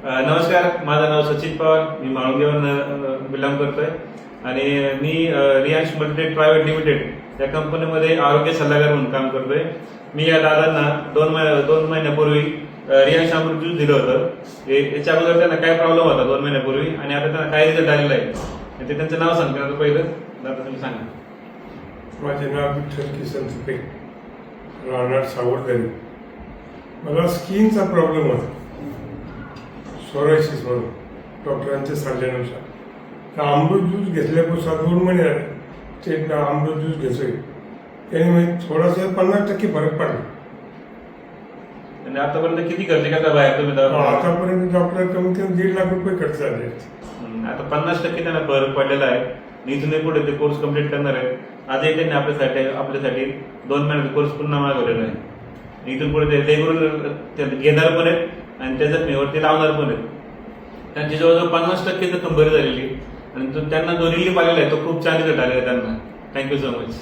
नमस्कार, माझं नाव सचिन पवार. मी माळुंगेवरून बिलॉंग करतोय आणि मी रियांश मल्टीटेक प्रायव्हेट लिमिटेड या कंपनीमध्ये आरोग्य सल्लागार म्हणून काम करतोय. मी या दादांना दोन महिन्यापूर्वी रियांश अमृत ज्यूस दिलं होतं. याच्या अगोदर त्यांना काय प्रॉब्लेम होता 2 महिन्यापूर्वी आणि आता त्यांना काय रिझल्ट आलेला आहे ते त्यांचं नाव सांगते. आता पहिलं दादा तुम्ही सांगा. माझे नाव विठ्ठल किसन सुपे, राहणार सावरदरी. मला स्किनचा प्रॉब्लेम होता, सोरायसिस म्हणून डॉक्टरांच्या सल्ल्यानुसार. तर अमृत ज्यूस घेतल्यापासून 2 महिने झाले ते अमृत ज्यूस घेतोय. त्याने म्हणजे थोडासा 50% फरक पडला. आणि आतापर्यंत किती खर्च केला बाहेर तुम्ही आतापर्यंत डॉक्टर कमीत कमी 1.5 लाख रुपये खर्च झाले. आता 50% त्यांना फरक पडलेला आहे. इथून पुढे ते कोर्स कम्प्लीट करणार आहे. आजही त्यांनी आपल्यासाठी 2 महिन्याचा कोर्स पुन्हा मागवलेला आहे. इथून पुढे ते रेग्युलर घेणार पण आहेत आणि त्या जखमेवरती लावणार पण आहेत. त्यांची जवळजवळ 50% जखम बरी झालेली आणि त्यांना जो रिलीफ आलेला आहे तो खूप छान रिझल्ट आलेला आहे त्यांना. Thank you so much.